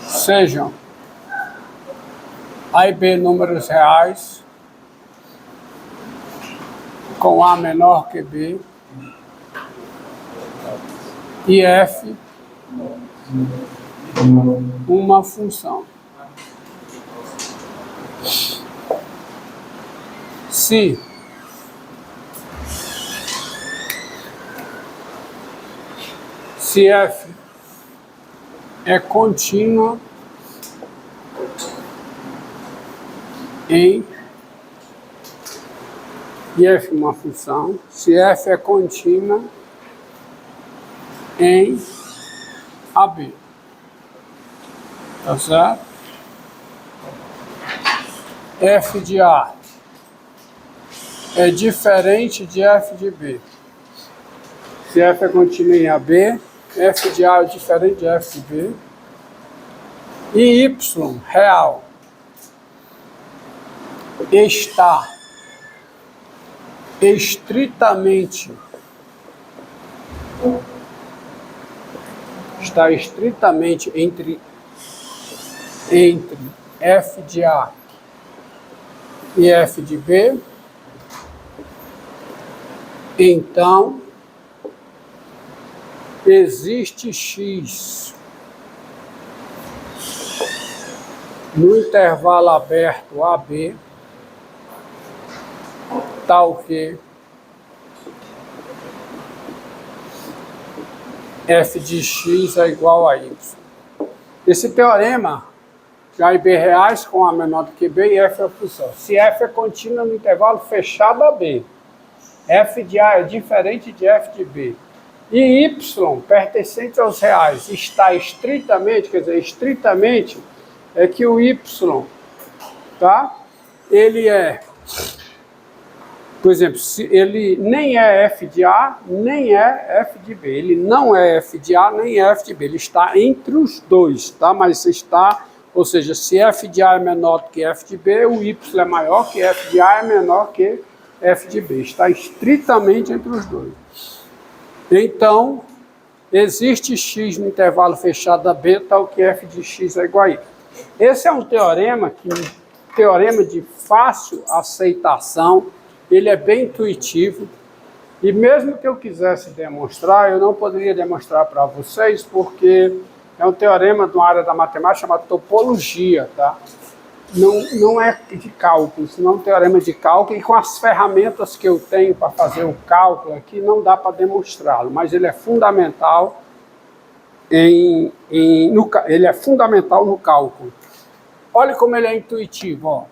sejam A e B números reais com A menor que B e F uma função. Se F é contínua em e F uma função, se F é contínua em AB, tá certo? F de A é diferente de F de B. Se F é contínua em AB, F de A é diferente de F de B. E Y real está estritamente entre F de A e F de B, então existe X no intervalo aberto AB, tal que F de X é igual a Y. Esse teorema de A e B reais com A menor do que B e F é a função. Se F é contínua no intervalo fechado AB, F de A é diferente de F de B, e Y, pertencente aos reais, está estritamente, quer dizer, estritamente, é que o Y, tá? Ele é, por exemplo, se ele nem é F de A, nem é F de B. Ele não é F de A, nem é F de B. Ele está entre os dois, tá? Mas está, ou seja, se F de A é menor do que F de B, o Y é maior que F de A é menor que F de B. Está estritamente entre os dois. Então, existe X no intervalo fechado da B, tal que F de X é igual a Y. Esse é um teorema de fácil aceitação, ele é bem intuitivo, e mesmo que eu quisesse demonstrar, eu não poderia demonstrar para vocês, porque é um teorema de uma área da matemática chamada topologia, tá? Não é de cálculo, senão é um teorema de cálculo, e com as ferramentas que eu tenho para fazer o cálculo aqui, não dá para demonstrá-lo, mas ele é fundamental ele é fundamental no cálculo. Olha como ele é intuitivo, ó.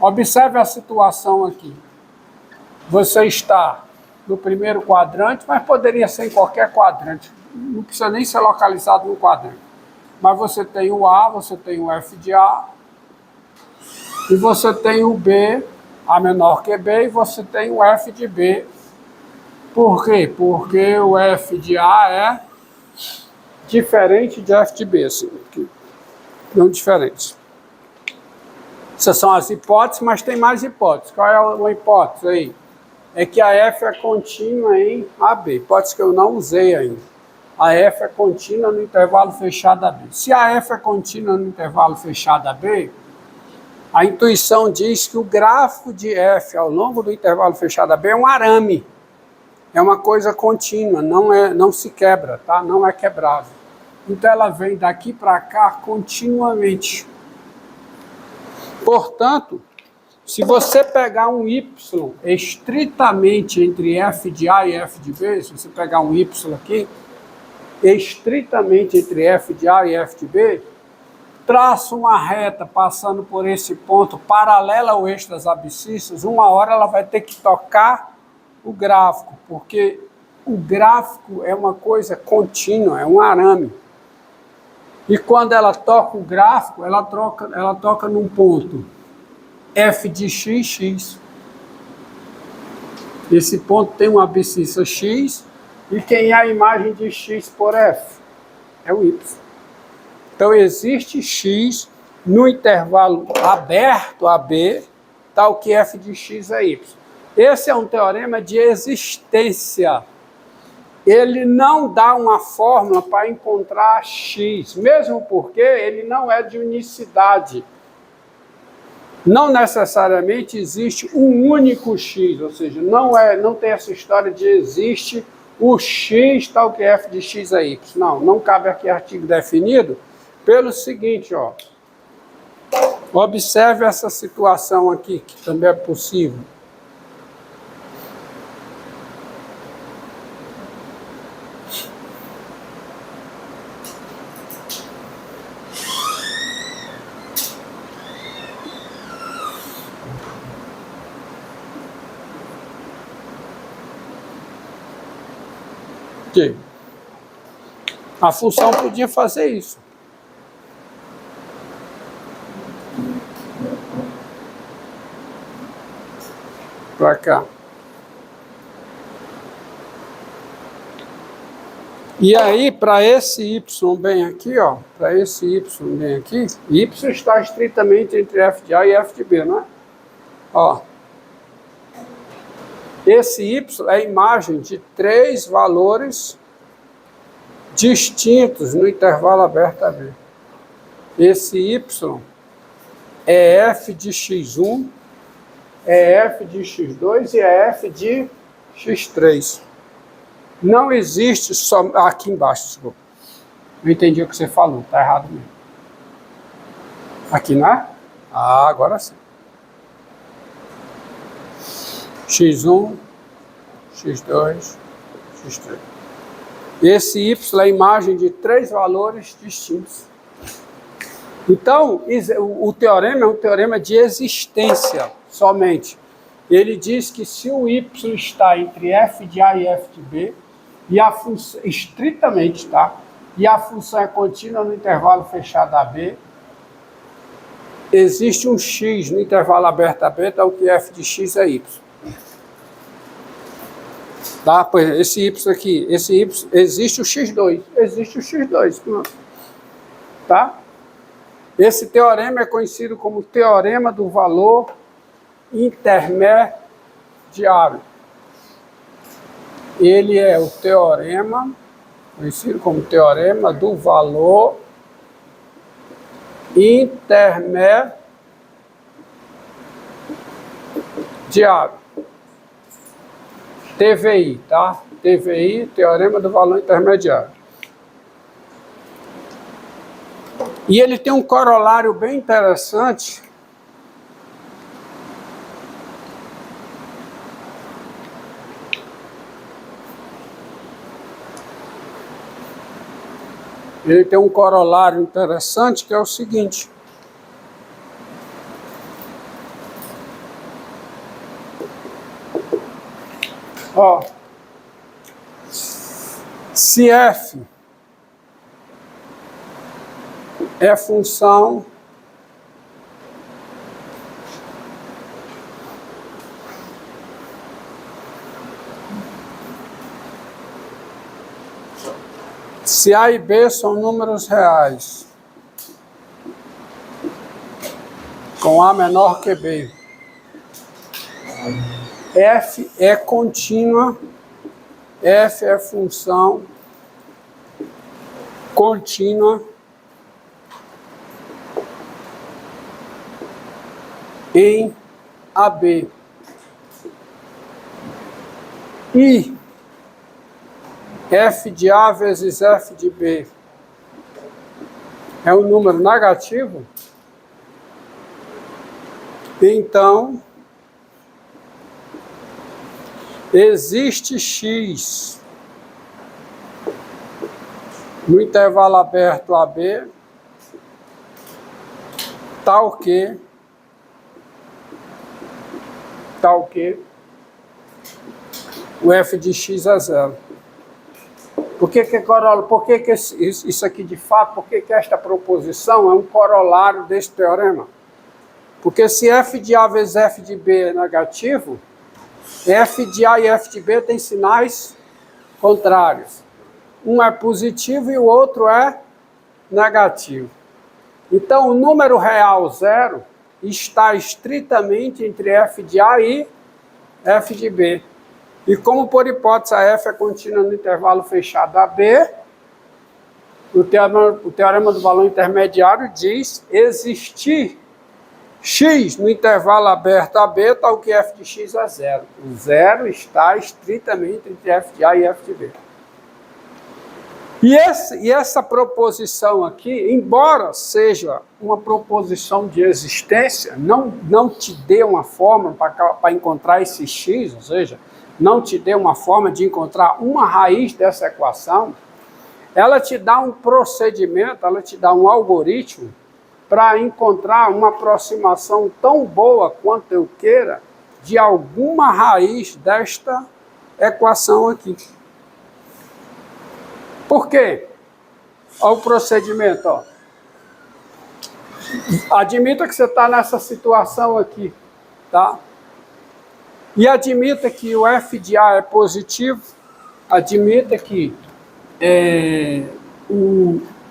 Observe a situação aqui. Você está no primeiro quadrante, mas poderia ser em qualquer quadrante. Não precisa nem ser localizado no quadrante. Mas você tem o A, você tem o F de A, e você tem o B, A menor que B, e você tem o F de B. Por quê? Porque o F de A é diferente de F de B, assim, não diferentes. Essas são as hipóteses, mas tem mais hipóteses. Qual é uma hipótese aí? É que a F é contínua em AB. Hipótese que eu não usei ainda. A F é contínua no intervalo fechado AB. Se a F é contínua no intervalo fechado AB, a intuição diz que o gráfico de F ao longo do intervalo fechado AB é um arame. É uma coisa contínua, não se quebra, tá? Não é quebrável. Então ela vem daqui para cá continuamente. Portanto, se você pegar um Y estritamente entre F de A e F de B, se você pegar um Y aqui, estritamente entre F de A e F de B, traça uma reta passando por esse ponto paralela ao eixo das abscissas, uma hora ela vai ter que tocar o gráfico, porque o gráfico é uma coisa contínua, é um arame. E quando ela toca o gráfico, ela toca num ponto F de x, x. Esse ponto tem uma abscissa x, e quem é a imagem de x por F? É o y. Então existe x no intervalo aberto AB, tal que F de x é y. Esse é um teorema de existência. ele não dá uma fórmula para encontrar x, mesmo porque ele não é de unicidade. Não necessariamente existe um único x, ou seja, não tem essa história de existe o x tal que f de x é y. Não cabe aqui artigo definido pelo seguinte, ó. Observe essa situação aqui, que também é possível. Que a função podia fazer isso. Para cá. E aí, para esse y bem aqui, ó, para esse y bem aqui, y está estritamente entre f de A e f de B, não é? Ó. Esse y é a imagem de 3 valores distintos no intervalo aberto AB. Esse y é f de x1, é f de x2 e é f de x3. Não existe só... Aqui embaixo, desculpa. Não entendi o que você falou, tá errado mesmo. Aqui, não é? Ah, agora sim. x1, x2, x3. Esse y é a imagem de 3 valores distintos. Então, o teorema é um teorema de existência somente. Ele diz que se o y está entre f de A e f de B, e a função, estritamente, tá? E a função é contínua no intervalo fechado AB, existe um x no intervalo aberto AB, então que f de x é y. Tá? Pois esse y aqui, esse y, existe o x2, existe o x2, tá? Esse teorema é conhecido como teorema do valor intermediário. Ele é o teorema, conhecido como teorema do valor intermediário. TVI, tá? TVI, teorema do valor intermediário. E ele tem um corolário bem interessante. Ele tem um corolário interessante que é o seguinte. Ó, se f é função se A e B são números reais com A menor que B, f é contínua, f é função contínua em AB. E f de A vezes f de B é um número negativo, então existe x no intervalo aberto AB tal que o f de x é zero. Por que isso aqui de fato, por que esta proposição é um corolário desse teorema? Porque se f de A vezes f de B é negativo, f de A e f de B têm sinais contrários. Um é positivo e o outro é negativo. Então, o número real zero está estritamente entre f de A e f de B. E como por hipótese a f é contínua no intervalo fechado AB, o teorema do valor intermediário diz existir x no intervalo aberto AB, tal que f de x é zero. O zero está estritamente entre f de A e f de B. E essa proposição aqui, embora seja uma proposição de existência, não te dê uma forma para encontrar esse x, ou seja, não te dê uma forma de encontrar uma raiz dessa equação, ela te dá um procedimento, ela te dá um algoritmo para encontrar uma aproximação tão boa quanto eu queira de alguma raiz desta equação aqui. Por quê? Olha o procedimento. Ó. Admita que você está nessa situação aqui, tá? E admita que o f de A é positivo, admita que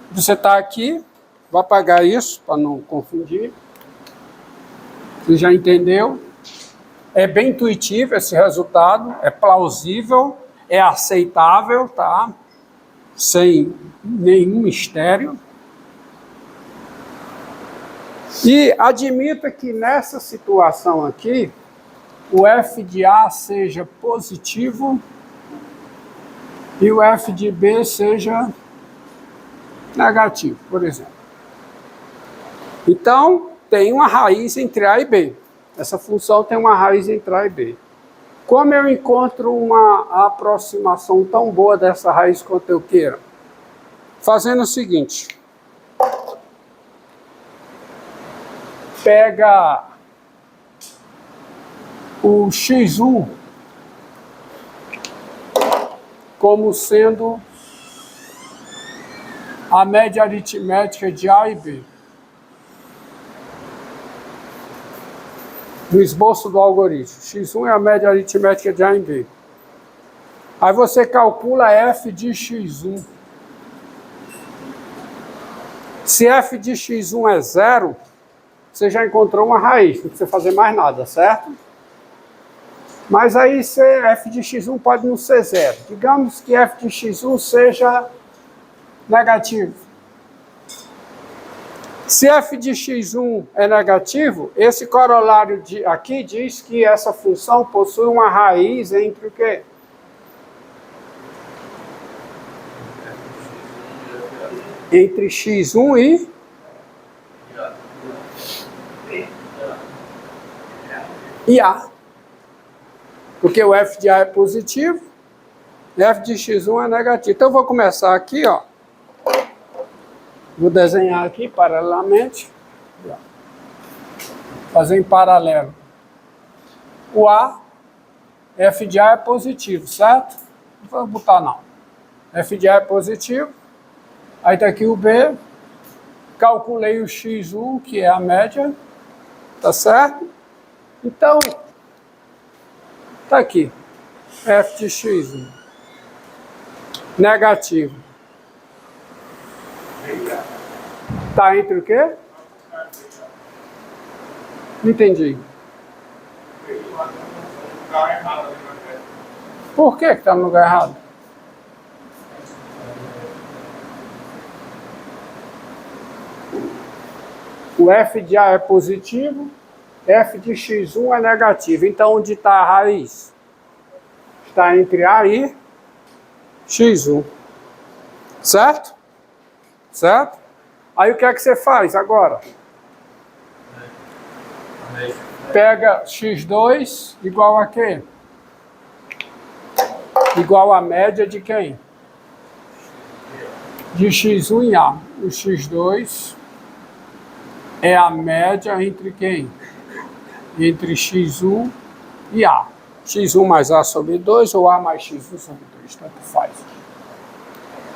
você está aqui, vou apagar isso para não confundir. Você já entendeu? É bem intuitivo esse resultado, é plausível, é aceitável, tá? Sem nenhum mistério. E admita que nessa situação aqui, o f de A seja positivo e o f de B seja negativo, por exemplo. Então, tem uma raiz entre A e B. Essa função tem uma raiz entre A e B. Como eu encontro uma aproximação tão boa dessa raiz quanto eu queira? Fazendo o seguinte. Pega o x1 como sendo a média aritmética de A e B. No esboço do algoritmo. X1 é a média aritmética de A e B. Aí você calcula f de x1. Se f de x1 é zero, você já encontrou uma raiz, não precisa fazer mais nada, certo? Mas aí f de x1 pode não ser zero. Digamos que f de x1 seja negativo. Se f de x1 é negativo, esse corolário aqui diz que essa função possui uma raiz entre o quê? Entre x1 e A. Porque o f de A é positivo, f de x1 é negativo. Então eu vou começar aqui, ó. Vou desenhar aqui paralelamente. Fazer em paralelo. O A, f de A é positivo, certo? Não vou botar não. F de A é positivo. Aí está aqui o B. Calculei o x1, que é a média. Tá certo? Então, tá aqui. F de x1. Negativo. Tá entre o quê? Não entendi. Por que está no lugar errado? O f de A é positivo, f de x1 é negativo. Então, onde está a raiz? Está entre A e x1. Certo? Certo? Aí o que é que você faz agora? Pega x2 igual a quê? Igual a média de quem? De x1 e A. O x2 é a média entre quem? Entre x1 e A. x1 mais A sobre 2 ou A mais x1 sobre 2, tanto faz.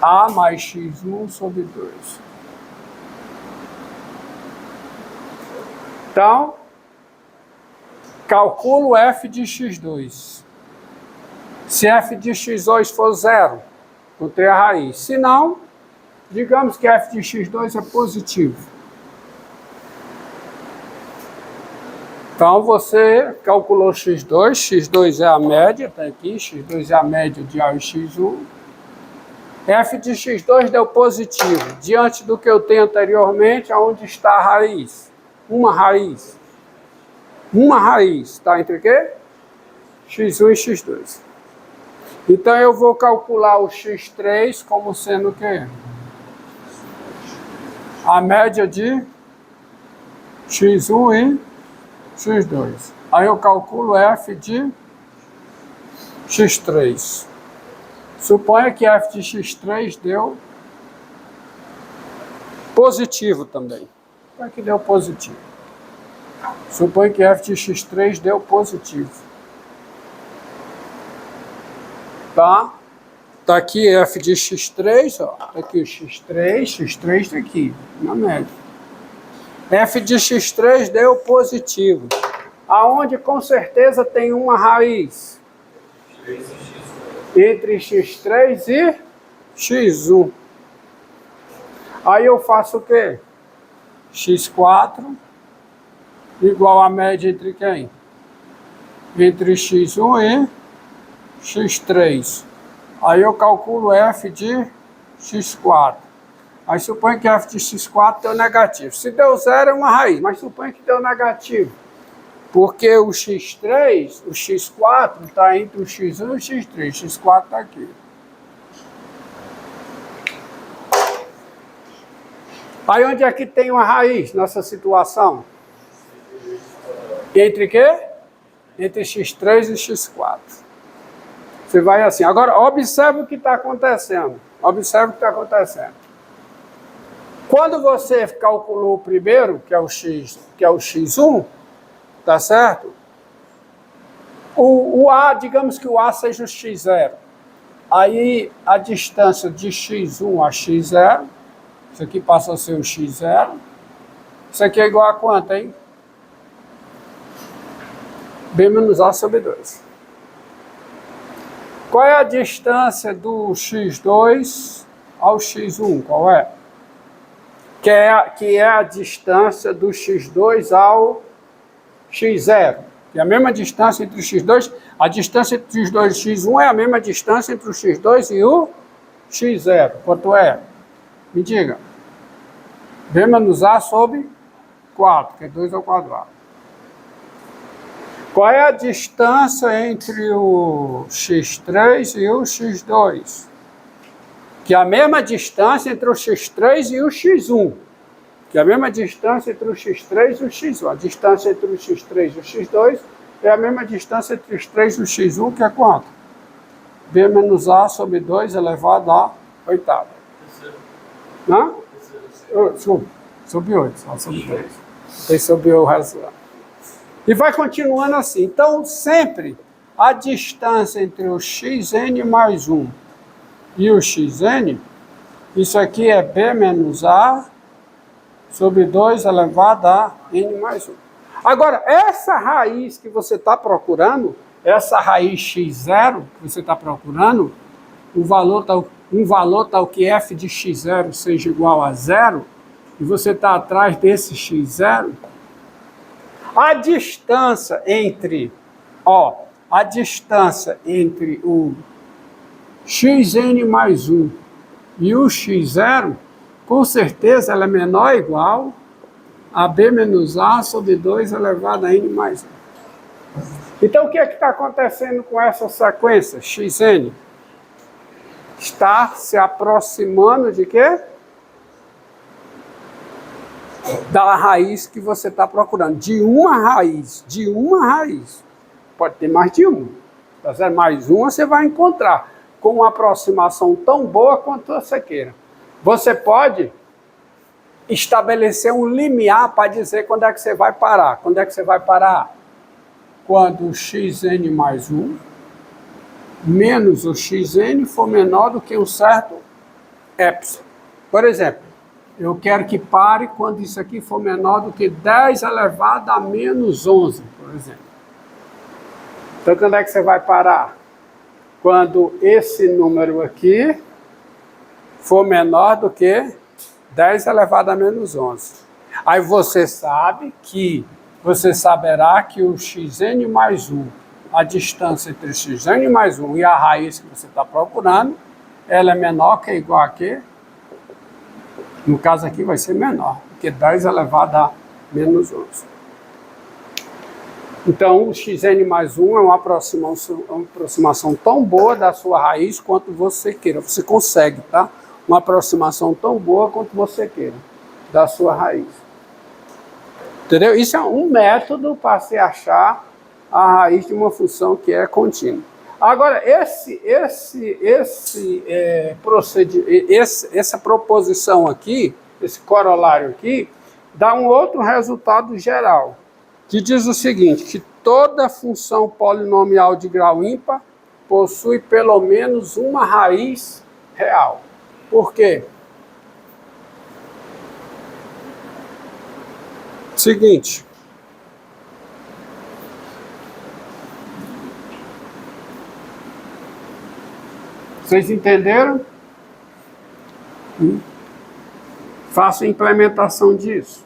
A mais x1 sobre 2. Então, calculo f de x2. Se f de x2 for zero, encontrei a raiz. Se não, digamos que f de x2 é positivo. Então, você calculou x2, x2 é a média, está aqui, x2 é a média de A e x1. F de x2 deu positivo. Diante do que eu tenho anteriormente, aonde está a raiz? Uma raiz. Uma raiz está entre o quê? x1 e x2. Então, eu vou calcular o x3 como sendo o quê? A média de x1 e x2. Aí eu calculo f de x3. Suponha que f de x3 deu positivo também. Suponha que deu positivo. Suponha que f de x3 deu positivo. Tá? Tá aqui f de x3, ó. Tá aqui o x3 tá aqui, na média. F de x3 deu positivo. Aonde com certeza tem uma raiz? Entre x3 e x1. Aí eu faço o quê? x4 igual a média entre quem? Entre x1 e x3. Aí eu calculo f de x4. Aí suponho que f de x4 deu negativo. Se deu zero é uma raiz, mas suponho que deu negativo. Porque o x3, o x4 está entre o x1 e o x3. x4 está aqui. Aí onde é que tem uma raiz nessa situação? Entre quê? Entre x3 e x4. Você vai assim. Agora, observe o que está acontecendo. Observe o que está acontecendo. Quando você calculou o primeiro, que é o x1, tá certo? O A, digamos que o A seja o x0. Aí a distância de x1 a x0, isso aqui passa a ser o x0. Isso aqui é igual a quanto, hein? B menos A sobre 2. Qual é a distância do x2 ao x1? Qual é? Que é a distância do x2 ao x0. Que é a mesma distância entre o x2. A distância entre o x2 e o x1 é a mesma distância entre o x2 e o x0. Quanto é? Me diga. B menos A sobre 4, que é 2 ao quadrado. Qual é a distância entre o x3 e o x2? Que é a mesma distância entre o x3 e o x1. Que é a mesma distância entre o x3 e o x1. A distância entre o x3 e o x2 é a mesma distância entre os 3 e o x1, que é quanto? B menos A sobre 2 elevado a oitava. Hã? Sobre 8, só sobre 2. Tem sobre o resto. E vai continuando assim. Então, sempre a distância entre o xn mais 1 e o xn, isso aqui é B menos A sobre 2 elevado a n mais 1. Agora, essa raiz que você está procurando, essa raiz x0 que você está procurando, um valor tal que f de x0 seja igual a 0, e você está atrás desse x0, a distância entre o xn mais 1 e o x0, com certeza ela é menor ou igual a B menos A sobre 2 elevado a n mais 1. Então, o que é que está acontecendo com essa sequência? Xn está se aproximando de quê? Da raiz que você está procurando. De uma raiz. Pode ter mais de uma. Mais uma você vai encontrar com uma aproximação tão boa quanto você queira. Você pode estabelecer um limiar para dizer quando é que você vai parar. Quando é que você vai parar? Quando o xn mais 1 menos o xn for menor do que um certo epsilon. Por exemplo, eu quero que pare quando isso aqui for menor do que 10 elevado a menos 11, por exemplo. Então, quando é que você vai parar? Quando esse número aqui for menor do que 10 elevado a menos 11. Aí você sabe que você saberá que o xn mais 1, a distância entre xn mais 1 e a raiz que você está procurando, ela é menor que ou igual a quê? No caso aqui vai ser menor, porque 10 elevado a menos 11. Então, o xn mais 1 é uma aproximação tão boa da sua raiz quanto você queira. Você consegue, tá? Uma aproximação tão boa quanto você queira da sua raiz. Entendeu? Isso é um método para se achar a raiz de uma função que é contínua. Agora, essa proposição aqui, esse corolário aqui, dá um outro resultado geral, que diz o seguinte, que toda função polinomial de grau ímpar possui pelo menos uma raiz real. Por quê? Seguinte. Vocês entenderam? Faço a implementação disso.